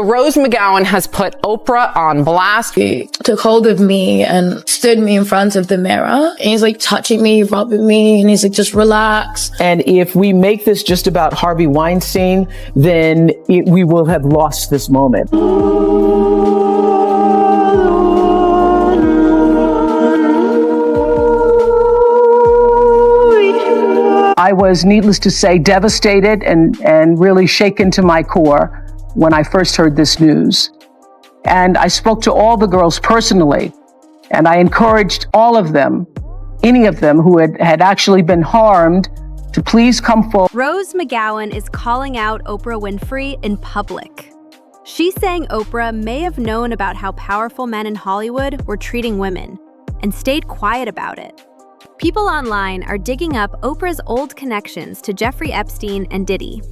Rose McGowan has put Oprah on blast. He took hold of me and stood me in front of the mirror. And he's like touching me, rubbing me, and he's like, just relax. And if we make this just about Harvey Weinstein, then we will have lost this moment. I was, needless to say, devastated and really shaken to my core when I first heard this news. And I spoke to all the girls personally, and I encouraged all of them, any of them who had actually been harmed, to please come forward. Rose McGowan is calling out Oprah Winfrey in public. She's saying Oprah may have known about how powerful men in Hollywood were treating women and stayed quiet about it. People online are digging up Oprah's old connections to Jeffrey Epstein and Diddy.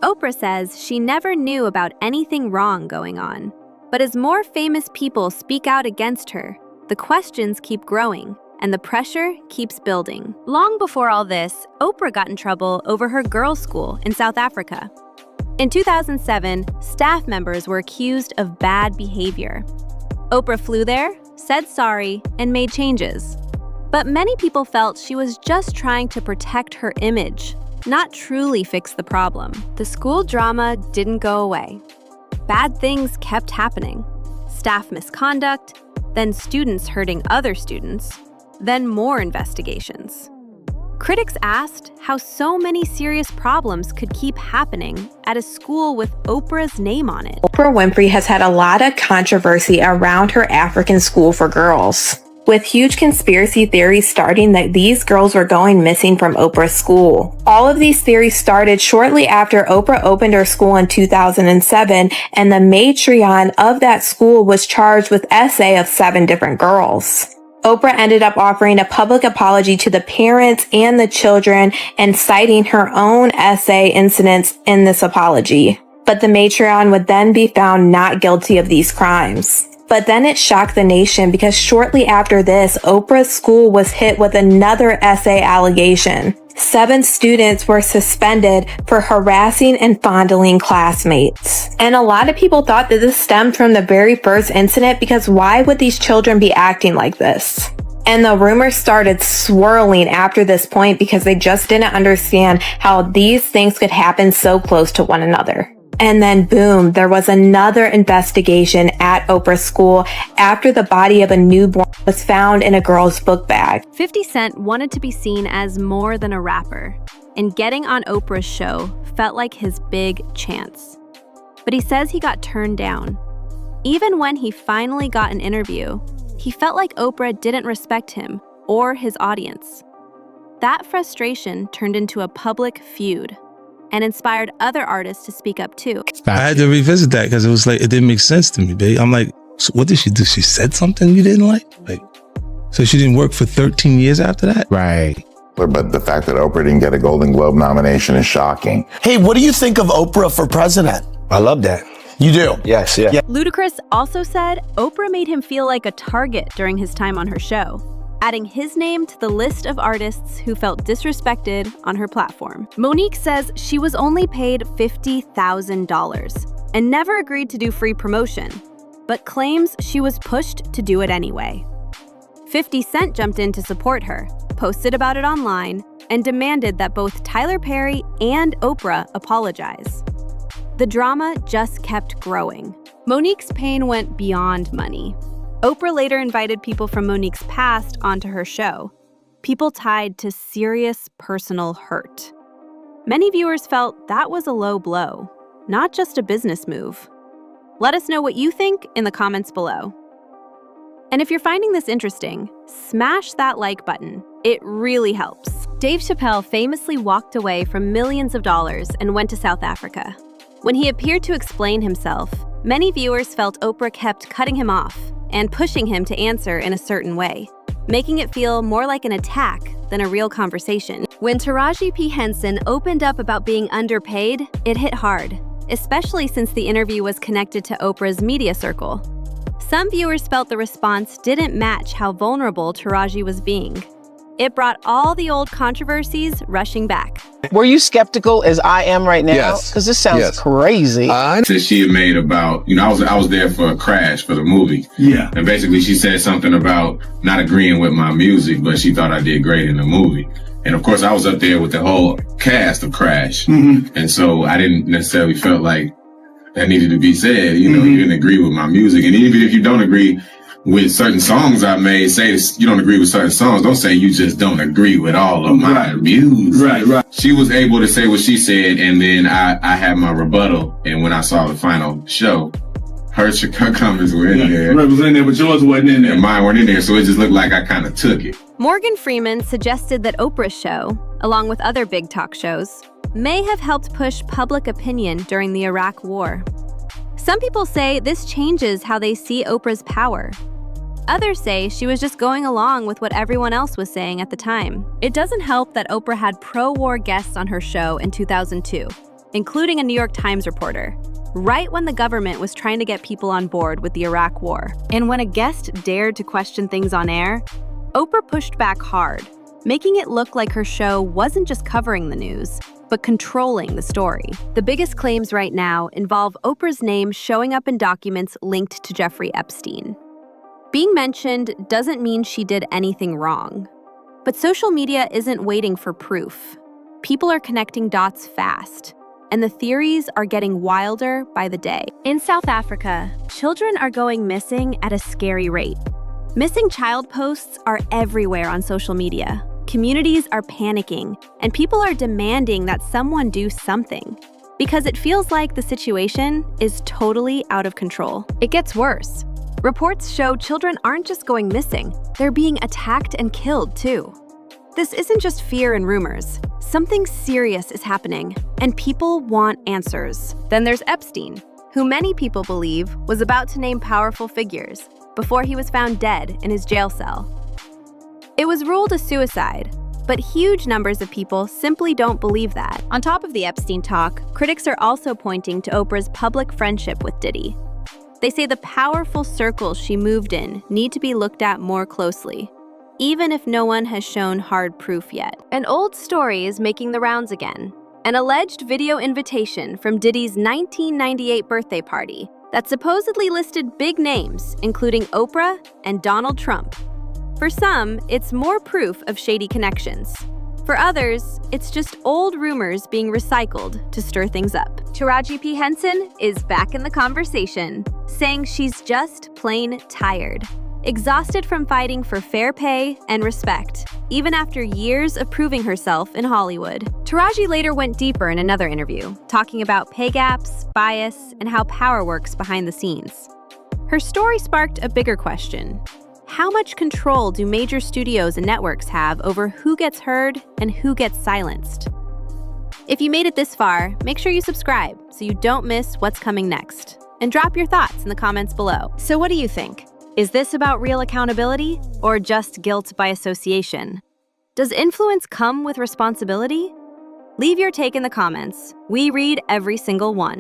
Oprah says she never knew about anything wrong going on. But as more famous people speak out against her, the questions keep growing and the pressure keeps building. Long before all this, Oprah got in trouble over her girls' school in South Africa. In 2007, staff members were accused of bad behavior. Oprah flew there, said sorry, and made changes. But many people felt she was just trying to protect her image, not truly fix the problem. The school drama didn't go away. Bad things kept happening. Staff misconduct, then students hurting other students, then more investigations. Critics asked how so many serious problems could keep happening at a school with Oprah's name on it. Oprah Winfrey has had a lot of controversy around her African school for girls, with huge conspiracy theories starting that these girls were going missing from Oprah's school. All of these theories started shortly after Oprah opened her school in 2007, and the matriarch of that school was charged with essay of 7 different girls. Oprah ended up offering a public apology to the parents and the children and citing her own essay incidents in this apology. But the matriarch would then be found not guilty of these crimes. But then it shocked the nation because shortly after this, Oprah's school was hit with another essay allegation. 7 students were suspended for harassing and fondling classmates. And a lot of people thought that this stemmed from the very first incident because why would these children be acting like this? And the rumors started swirling after this point because they just didn't understand how these things could happen so close to one another. And then boom, there was another investigation at Oprah's school after the body of a newborn was found in a girl's book bag. 50 Cent wanted to be seen as more than a rapper, and getting on Oprah's show felt like his big chance. But he says he got turned down. Even when he finally got an interview, he felt like Oprah didn't respect him or his audience. That frustration turned into a public feud and inspired other artists to speak up too. I had to revisit that because it was like, it didn't make sense to me, babe. I'm like, so what did she do? She said something you didn't like? So she didn't work for 13 years after that? Right. But the fact that Oprah didn't get a Golden Globe nomination is shocking. Hey, what do you think of Oprah for president? I love that. You do? Yes, yeah. Ludacris also said Oprah made him feel like a target during his time on her show, adding his name to the list of artists who felt disrespected on her platform. Monique says she was only paid $50,000 and never agreed to do free promotion, but claims she was pushed to do it anyway. 50 Cent jumped in to support her, posted about it online, and demanded that both Tyler Perry and Oprah apologize. The drama just kept growing. Monique's pain went beyond money. Oprah later invited people from Monique's past onto her show, people tied to serious personal hurt. Many viewers felt that was a low blow, not just a business move. Let us know what you think in the comments below. And if you're finding this interesting, smash that like button. It really helps. Dave Chappelle famously walked away from millions of dollars and went to South Africa. When he appeared to explain himself, many viewers felt Oprah kept cutting him off and pushing him to answer in a certain way, making it feel more like an attack than a real conversation. When Taraji P. Henson opened up about being underpaid, it hit hard, especially since the interview was connected to Oprah's media circle. Some viewers felt the response didn't match how vulnerable Taraji was being. It brought all the old controversies rushing back. Were you skeptical as I am right now? Yes. Because this sounds crazy. That she had made about, I was there for a crash for the movie. Yeah. And basically she said something about not agreeing with my music, but she thought I did great in the movie. And of course I was up there with the whole cast of Crash. Mm-hmm. And so I didn't necessarily felt like that needed to be said. You didn't agree with my music. And even if you don't agree with certain songs I made, say you don't agree with certain songs, don't say you just don't agree with all of my music. Right. She was able to say what she said, and then I had my rebuttal, and when I saw the final show, her comments were in there. Right, was in there, but yours wasn't in there. And mine weren't in there, so it just looked like I kind of took it. Morgan Freeman suggested that Oprah's show, along with other big talk shows, may have helped push public opinion during the Iraq War. Some people say this changes how they see Oprah's power. Others say she was just going along with what everyone else was saying at the time. It doesn't help that Oprah had pro-war guests on her show in 2002, including a New York Times reporter, right when the government was trying to get people on board with the Iraq War. And when a guest dared to question things on air, Oprah pushed back hard, making it look like her show wasn't just covering the news, but controlling the story. The biggest claims right now involve Oprah's name showing up in documents linked to Jeffrey Epstein. Being mentioned doesn't mean she did anything wrong. But social media isn't waiting for proof. People are connecting dots fast, and the theories are getting wilder by the day. In South Africa, children are going missing at a scary rate. Missing child posts are everywhere on social media. Communities are panicking, and people are demanding that someone do something, because it feels like the situation is totally out of control. It gets worse. Reports show children aren't just going missing, they're being attacked and killed too. This isn't just fear and rumors. Something serious is happening, and people want answers. Then there's Epstein, who many people believe was about to name powerful figures before he was found dead in his jail cell. It was ruled a suicide, but huge numbers of people simply don't believe that. On top of the Epstein talk, critics are also pointing to Oprah's public friendship with Diddy. They say the powerful circles she moved in need to be looked at more closely, even if no one has shown hard proof yet. An old story is making the rounds again. An alleged video invitation from Diddy's 1998 birthday party that supposedly listed big names, including Oprah and Donald Trump. For some, it's more proof of shady connections. For others, it's just old rumors being recycled to stir things up. Taraji P. Henson is back in the conversation, saying she's just plain tired. Exhausted from fighting for fair pay and respect, even after years of proving herself in Hollywood. Taraji later went deeper in another interview, talking about pay gaps, bias, and how power works behind the scenes. Her story sparked a bigger question. How much control do major studios and networks have over who gets heard and who gets silenced? If you made it this far, make sure you subscribe so you don't miss what's coming next. And drop your thoughts in the comments below. So what do you think? Is this about real accountability or just guilt by association? Does influence come with responsibility? Leave your take in the comments. We read every single one.